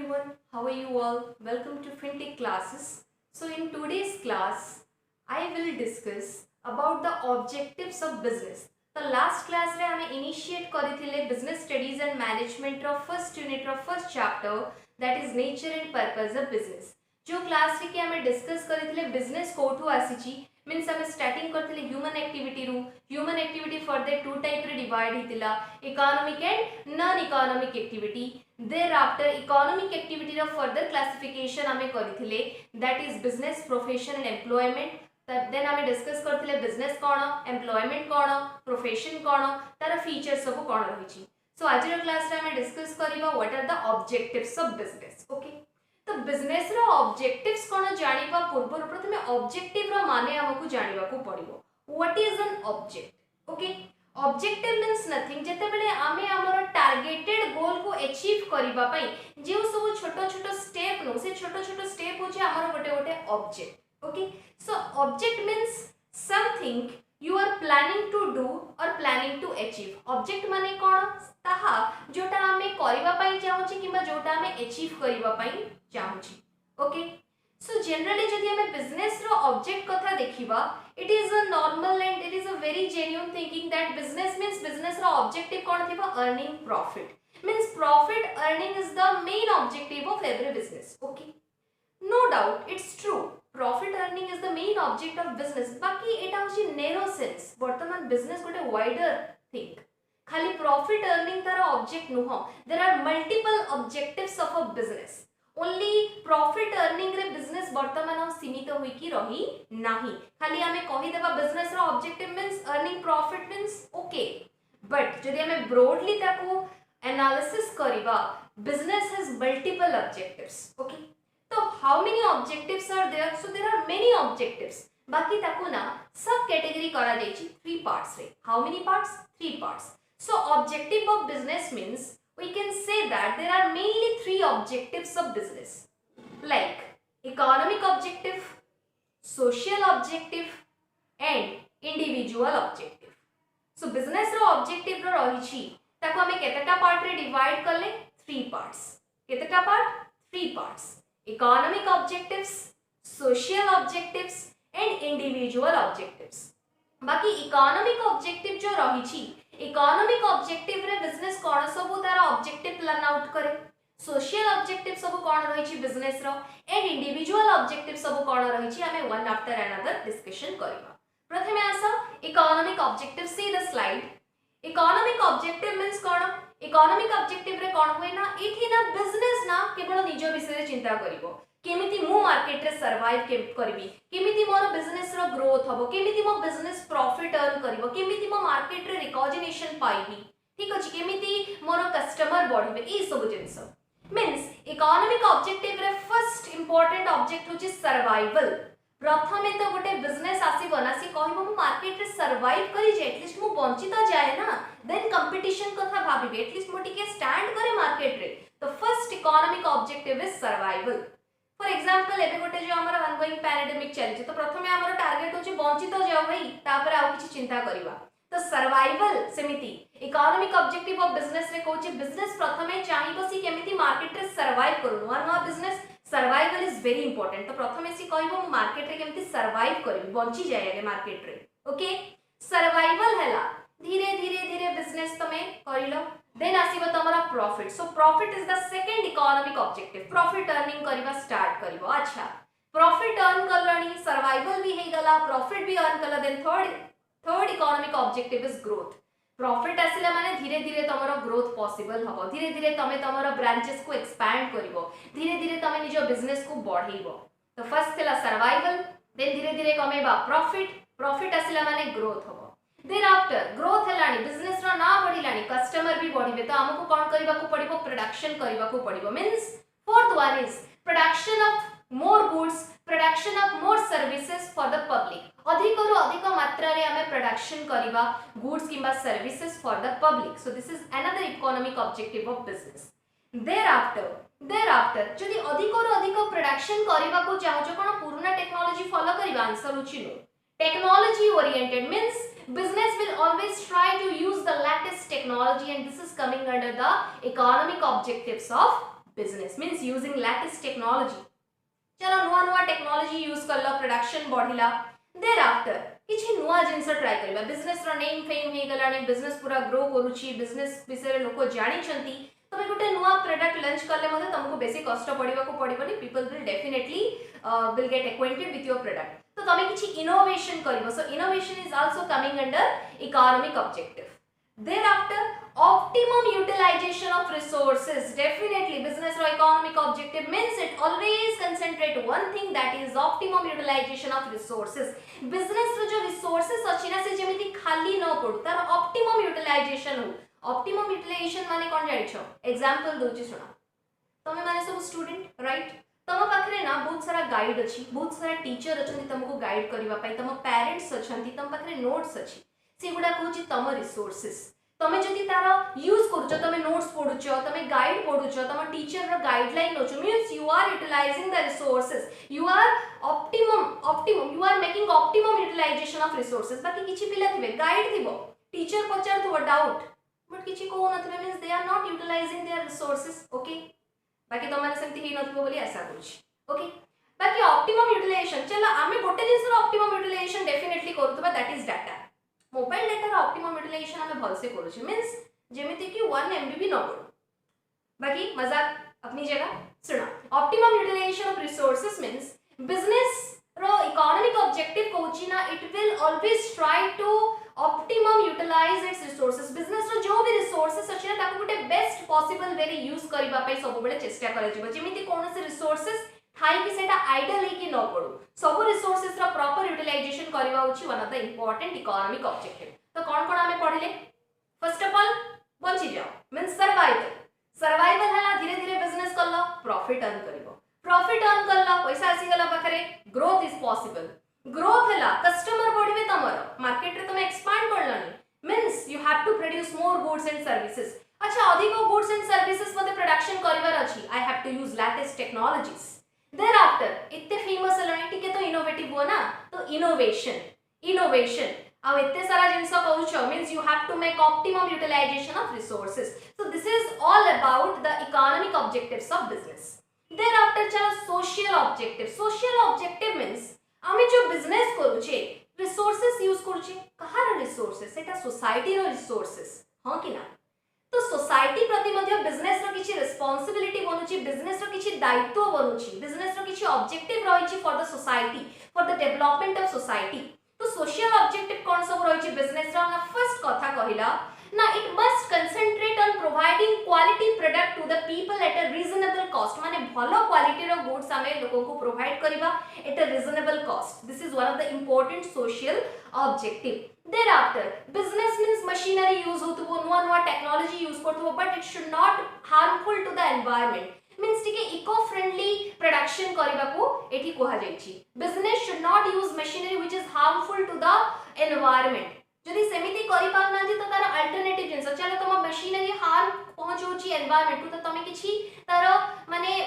everyone, how are you all? Welcome to FinTech classes. So in today's class, I will discuss about the objectives of business. The last class रे हमें initiate करिथिले business studies and management रो first unit रो first chapter that is nature and purpose of business. जो class रे के हमें discuss करिथिले business कोठू आसीची मीन्स हमें स्टार्टिंग करथिले ह्यूमन एक्टिविटी रू human activity further two type रे डिवाइड हितिला economic and non economic activity thereafter economic activity रो फर्दर क्लासिफिकेशन हमें करिथिले that is business profession and employment then हमें डिस्कस करथिले बिजनेस कोन एम्प्लॉयमेंट कोन प्रोफेशन कोन तार फीचर्स सब कोन रहिछि सो आज रो क्लास रे हमें डिस्कस करिबा what are the objectives of business okay तो बिजनेस रो ऑब्जेक्टिव्स कोन जानिबा पूर्व प्रथमे ऑब्जेक्टिव रो माने हमकु जानिबा को पड़िबो what is an object okay objective means nothing जेते बेले आमे हमर टारगेटेड गोल को अचीव करिबा पई जे सब छोटो छोटो स्टेप नो से छोटो छोटो स्टेप होचे हमर गोटे गोटे object okay so object means something you are planning to do or planning to achieve object माने कोन ताहा जोटा हमें करिबा पई चाहूची किबा जोटा हमें अचीव करिबा पई चाहूची ओके सो जनरली जदि हमें बिजनेस रो ऑब्जेक्ट कथा देखिबा it is a normal and it is a very genuine thinking that business means business रो ऑब्जेक्टिव कोन थिबा earning profit means profit earning is the main objective of every business okay no doubt it's true profit earning is the main object of business बाकी एटा होची narrow sense वर्तमान business गोटे wider thing खाली profit earning तार object नुह there are multiple objectives of a business only profit earning रे business वर्तमान सीमित होई की रही नाही खाली हमें कहि देबा business row objective means earning profit means okay but जदि हमें broadly ताको analysis करिबा business has multiple objectives okay so how many objectives are there so there are many objectives बाकी ताको ना सब कैटेगरी करा जाईची 3 parts रे how many parts 3 parts so objective of business means we can say that there are mainly 3 objectives of business like economic objective social objective and individual objective so business row objective रो रहिची ताको हमें केतेटा part रे divide करले 3 parts केतेटा part 3 parts economic objectives social objectives and individual objectives बाकी economic objective जो रहिची economic objective रे business कोन सब तार objective plan out करे social objective सब कोन रहिची business row and individual objective सब कोन रहिची हमें one after another discussion करबा प्रथमे आसा economic objective see the slide economic objective means cone economic objective रे कोन होय ना एठी ना बिजनेस ना केवल निजो विषय रे चिंता करिवो केमिति मु मार्केट रे सर्वाइव करबी केमिति मोर बिजनेस रो ग्रोथ हबो केमिति मो बिजनेस प्रॉफिट अर्न करिवो केमिति मो मार्केट रे रिकॉग्निशन पाइबी ठीक अछि केमिति मोर कस्टमर बढ़िबे ई सब जिंस मींस इकोनॉमिक ऑब्जेक्टिव रे फर्स्ट इंपोर्टेंट ऑब्जेक्ट होची सर्वाइवल प्रथमे तो गोटे बिजनेस आसीबो ना सी कहबो मु मार्केट रे सर्वाइव करी जे एटलीस्ट मु बंची तो जाए ना देन कंपटीशन कथा भाबिबे एटलीस्ट मु टिके स्टैंड करे मार्केट रे तो first economic objective is survival for example एबे गोटे जो हमर ऑनगोइंग पैंडेमिक चली तो प्रथमे हमर टारगेट होची बंची तो जाओ भाई तापर आ किछि चिंता करिवा तो सर्वाइवल सेमिति इकोनॉमिक ऑब्जेक्टिव ऑफ बिजनेस रे कोची बिजनेस प्रथमे चाहिबो सी केमिति मार्केट रे सर्वाइव करू नुवा business survival is very important तो प्रथमे सी कहबो मार्केट रे केमिति सर्वाइव करिवि बंची जाय आगे मार्केट रे ओके सर्वाइवल हैला धीरे धीरे धीरे बिजनेस तमे करिलो देन आसीबो तमरा profit so profit is the second economic objective profit earning करिवा स्टार्ट करिवो अच्छा प्रॉफिट अर्न करलणी सर्वाइवल भी हे गला प्रॉफिट भी अर्न करला then third economic objective is growth profit आसिला माने धीरे धीरे तमरो ग्रोथ पॉसिबल हबो धीरे धीरे तमे तमरो ब्रांचेस को एक्सपैंड करिवो धीरे धीरे तमे निजो बिजनेस को बढ़ेइबो तो फर्स्ट थिला सर्वाइवल देन धीरे धीरे कमेबा प्रॉफिट आसिला माने ग्रोथ हबो देन आफ्टर ग्रोथ हेलानी बिजनेस रो ना बढ़िलानी कस्टमर भी बढ़िबे तो हमको कोन करबा को पड़िबो प्रोडक्शन करबा को पड़िबो means fourth one is production of more goods production of more services for the public अधिकरु अधिक मात्रा रे हमें प्रोडक्शन करिबा गुड्स किबा services for the public so this is another economic objective of business thereafter जदि अधिकरु अधिक प्रोडक्शन करिबा को चाहो कोन पुराना टेक्नोलॉजी फॉलो करिबा आंसर होची no technology oriented means business will always try to use the latest technology and this is coming under the economic objectives of business means using latest technology. चलो नुआ नुआ technology use कर लो production बढ़िला there after किछि नुआ जिंस try करबा business रो name fame हे गलानी business पूरा grow करूची business विषय लोक जानि छंती तमे गोटे नुआ प्रोडक्ट लॉन्च करले मध्ये तुमको बेसी कष्ट पड़िबा को पड़िबनी people will definitely will get acquainted with your product तो तमे किछि इनोवेशन करबो so innovation is also coming under economic objective thereafter optimum utilization of resources definitely business or economic objective means it always concentrate one thing that is optimum utilization of resources business रो जो resources अछि ना से जेमिति खाली न पडु तार optimum utilization हो optimum utilization माने कोन जानि छ एग्जांपल दोछि सुना तमे माने सब स्टूडेंट राइट तम पाखरे ना बहुत सारा गाइड अछि बहुत सारा टीचर अछंती तुमको गाइड करबा पई तम पेरेंट्स अछंती तम पाखरे नोट्स अछि सेगुडा कहूची तम रिसोर्सेस तमे जदी तारा यूज करूछ तमे नोट्स पढुछ तमे गाइड पढुछ तम टीचर रो गाइडलाइन नोच means you are utilizing the resources you are optimum you are making optimum utilization of resources बाकी किछि पिला थिबे गाइड थिबो टीचर पचार थबो डाउट बट किछि को नथिबे means they are not utilizing their resources okay बाकी तमाने सेमति हे नथिबो बोली आशा करूछि ओके बाकी ऑप्टिमम यूटिलाइजेशन चलो आमे गोटे जिंस रो ऑप्टिमम यूटिलाइजेशन डेफिनेटली करतबा that is data mobile data row optimum utilisation हमें भल से करूछ मींस जेमिति कि 1 MB भी न पड़ो बाकी मजाक अपनी जगह सुना optimum utilization of resources means business रो इकोनॉमिक ऑब्जेक्टिव कहूची ना it will always try to optimum utilize its resources business रो जो भी रिसोर्सेस अछि ना ताको गुटे बेस्ट पॉसिबल वे रे यूज करबा पई सब बेले चेष्टा करे जिवो जेमिति कोन से रिसोर्सेस थाई कि सेटा आइडल हे कि न पड़ो सब रिसोर्सेस रा प्रॉपर यूटिलाइजेशन करबा होची one of the important economic objective तो कोन कोन हमें पढिले फर्स्ट ऑफ ऑल बंची जाओ मींस सर्वाइवल हला धीरे धीरे बिजनेस करलो प्रॉफिट अर्न करलो पैसा आसी गला पाखरे ग्रोथ इज पॉसिबल ग्रोथ हला कस्टमर बढ़िबे तमरो मार्केट रे तुम एक्सपांड करलनी means you have to produce more goods and services अच्छा अधिक गुड्स एंड सर्विसेज मते प्रोडक्शन करबार अछि I have to use latest technologies thereafter इत्ते फेमस हलानी टिके तो इनोवेटिव हो ना तो इनोवेशन अब इत्ते सारा जिंस कहूछ means you have to make optimum utilization of resources so this is all about the economic objectives of business thereafter चलो सोशल ऑब्जेक्टिव मींस आमे जो बिजनेस करूछे रिसोर्सेस यूज करूछे कहार रिसोर्सेस सेटा सोसाइटी रो रिसोर्सेस हां कि ना तो सोसाइटी प्रति मध्य बिजनेस रो किछि रिस्पांसिबिलिटी बनुची बिजनेस रो किछि दायित्व बनुची बिजनेस रो किछि ऑब्जेक्टिव रहिछि for the society for the development of society तो सोशल ऑब्जेक्टिव कोन सब रहिछि बिजनेस रो ना फर्स्ट कथा कहिला ना it must concentrate on providing quality product to the people at a reasonable cost माने भलो क्वालिटी रो गुड्स हमें लोगों को प्रोवाइड करबा at a reasonable cost this is one of the important social objective thereafter business means machinery use होतबो नुआ technology use करतबो but it should not harmful to the environment means टिके eco friendly production करबा को एठी कोहा जायछि business should not use machinery which is harmful to the environment जदि सेमिति करि पारनांती तो तार अल्टरनेटिव जिंस चलो तुम मशीनरी हार्म पहुंचोछि एनवायरनमेंट तो तमे किछि तार माने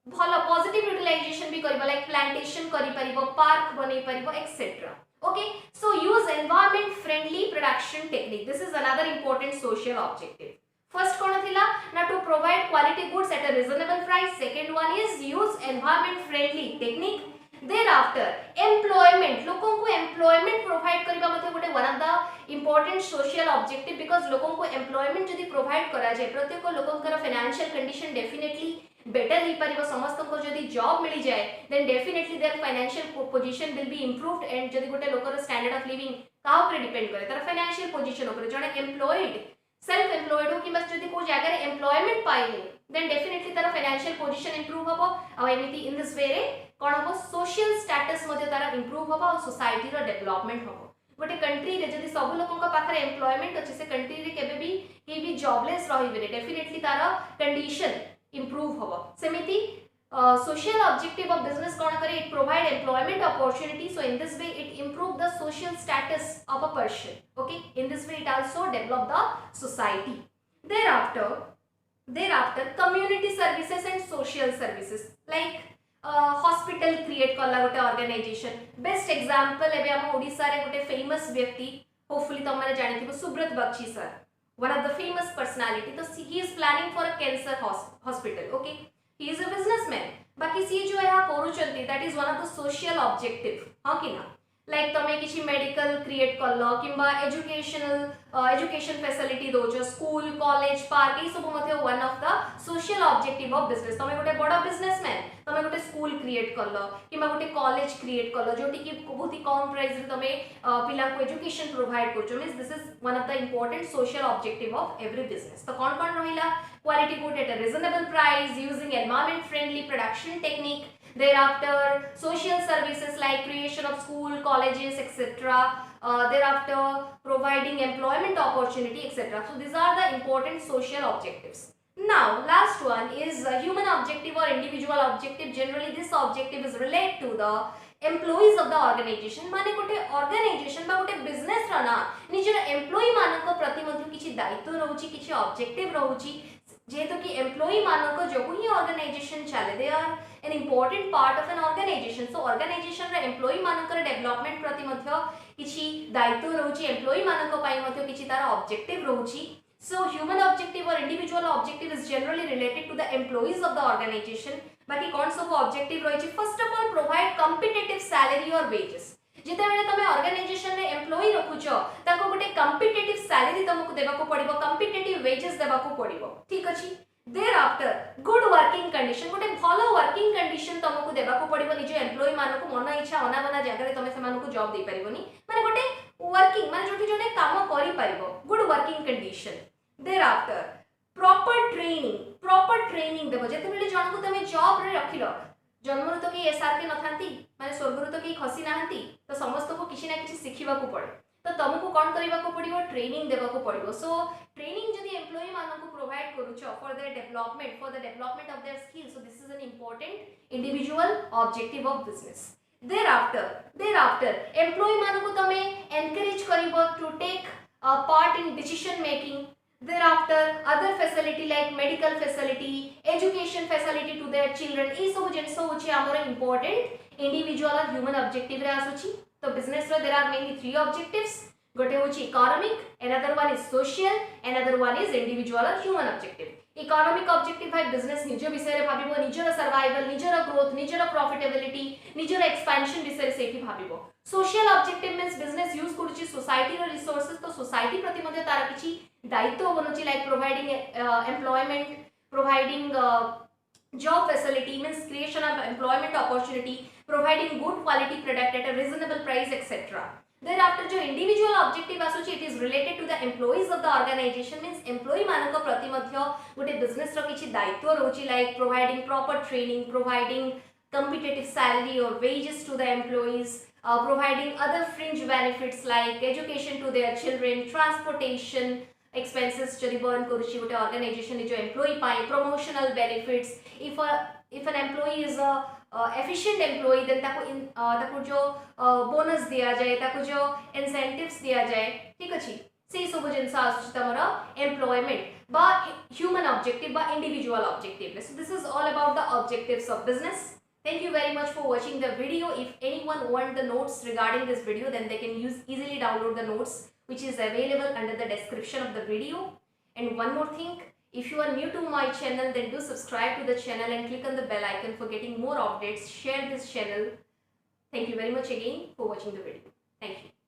भलो पॉजिटिव यूटिलाइजेशन भी करबा लाइक प्लांटेशन करि परिबो पार्क बनै परिबो etcetera okay so use environment friendly production technique this is another important social objective first kon thila na to provide quality goods at a reasonable price second one is use environment friendly technique thereafter employment लोगों को employment provide करिबा मते गोटे one of the important social objective because लोगों को employment जदी provide करा जाय प्रत्येक लोगों का financial condition definitely बेटर ही परिबो समस्त को जदी जॉब मिली जाए then definitely their financial position will be improved and जदी गोटे लोकर स्टैंडर्ड ऑफ लिविंग का ऊपर डिपेंड करे तार फाइनेंशियल पोजीशन ऊपर जने एम्प्लॉयड सेल्फ एम्प्लॉयड हो कि बस जदी को जगह एम्प्लॉयमेंट पाइले देन डेफिनेटली तार फाइनेंशियल पोजीशन इंप्रूव हबो आ एमिति इन दिस वे रे कोन हबो सोशल स्टेटस मध्ये तार इंप्रूव हबो और सोसाइटी रो डेवलपमेंट हबो गोटे कंट्री रे जदी सब लोगन का पाखरे एम्प्लॉयमेंट अछि से कंट्री रे केबे भी जॉबलेस रहिबे डेफिनेटली तार condition improve hobo semiti social objective of business kona kare it provide employment opportunity so in this way it improve the social status of a person okay in this way it also develop the society thereafter community services and social services like hospital create kala gote organization best example ebe am odisha re gote famous vyakti hopefully tamare jani thibo Subrata Bakshi sir one of the famous personality. तो he is planning for a cancer hospital. Okay, he is a businessman. बाकी सी जो यहाँ करूचंती that is one of the social objective. हाँ कि ना, like तमे किसी medical create कर लो किंबा एजुकेशन फैसिलिटी दोच स्कूल कॉलेज पार्क ये सब मध्य one of the social objective of business. तमे गोटे बड़ बिजनेसमैन तमे गोटे स्कूल क्रिएट कर लो किंबा गोटे कॉलेज क्रिएट कर लो जोटी की बहुत ही कम प्राइस रे तमे पिला को एजुकेशन प्रोवाइड करछो. Means this is one of the important social objective of every business. तो कौन कौन रहिला? Quality good at a reasonable price, using environment friendly production technique, thereafter social services like creation of school colleges etc, thereafter providing employment opportunity etc. So these are the important social objectives. Now last one is human objective or individual objective. Generally this objective is related to the employees of the organization. माने गोटे organization बा गोटे business रना निजर employee मानक प्रति मध्य किछि दायित्व रहउची किछि objective रहउची जेहेतु कि एम्प्लॉई मानक जोगु ही ऑर्गेनाइजेशन चले. They are an important part of an organisation. So organisation रे एम्प्लॉई मानक डेवलपमेंट प्रति मध्य किछि दायित्व रहउची, एम्प्लॉई मानक पई मध्य किछि तार ऑब्जेक्टिव रहउची. सो ह्यूमन ऑब्जेक्टिव और individual objective is generally related to the employees of the organization. बाकी कोन सब ऑब्जेक्टिव रहिछि? First of all provide competitive salary और वेजेस. जिते बेले तमे ऑर्गेनाइजेशन रे एम्प्लॉई रखुछो ताको गोटे कॉम्पिटिटिव सैलरी तुमको देबाको पड़िबो, कॉम्पिटिटिव वेजेस देबाको पड़िबो. ठीक अछि. Thereafter good working condition, गोटे भलो वर्किंग कंडीशन तुमको देबाको पड़िबो. निज एम्प्लॉई मानको मन इच्छा अनाबना जगह रे तमे सेमानको जॉब दे परिबोनी. माने गोटे वर्किंग माने जोठी जने काम करि परिबो, good working condition. Thereafter proper training देबो. जेते बेले जणको तमे जॉब रे रखिलो, जन्मरु तो कि एसआर के नथांती माने स्वर्गरु तो कि खसी नाहंती, तो समस्त को किसी ना किसी सिखिबा को पड़े. तो तुमको कोन करबा को पड़िबो? ट्रेनिंग देबा को पड़िबो. सो ट्रेनिंग जदी एम्प्लॉई मानन को प्रोवाइड करूछो for their development of their skills. So this is an important individual objective of business. thereafter employee मानन को तमे एनकरेज करिवो to take part in decision making. Thereafter other facility like medical facility, education facility to their children. ये सब जिनस होची हमर important individual और human objective रे आसुची. तो business रे there are mainly three objectives. गोटे होची economic, another one is social, another one is individual और human objective. इकोनॉमिक ऑब्जेक्टिव है बिजनेस निज विषय रे भाबिबो, निजर सर्वाइवल, निजर ग्रोथ, निजर प्रॉफिटेबिलिटी, निजर एक्सपेंशन विषय सेठी भाबिबो. Social objective means business use करूची सोसाइटी रो रिसोर्सेस. तो सोसाइटी प्रति मध्ये तार किछि दायित्व बनउची like providing employment, providing job facility means creation of employment opportunity, providing good quality product at a reasonable price etc. Thereafter जो individual objective आसुची it is related to the employees of the organization means employee मानक प्रति मध्य गोटे business रो किछि दायित्व रहउची like providing proper training, providing competitive salary or wages to the employees, providing other fringe benefits like education to their children, transportation expenses जदि burn करूची गोटे organization जो employee पाए, promotional benefits. If an employee is a efficient employee then ताको जो bonus दिया जाए, ताको जो incentives दिया जाए. ठीक अछि. से सब जिनस आसुची तमरा एम्प्लॉयमेंट बा ह्यूमन ऑब्जेक्टिव बा individual objective. So this is all about the objectives of business. Thank you very much for watching the video. If anyone want the notes regarding this video then they can easily download the notes which is available under the description of the video. And one more thing, if you are new to my channel then do subscribe to the channel and click on the bell icon for getting more updates. Share this channel. Thank you very much again for watching the video. Thank you.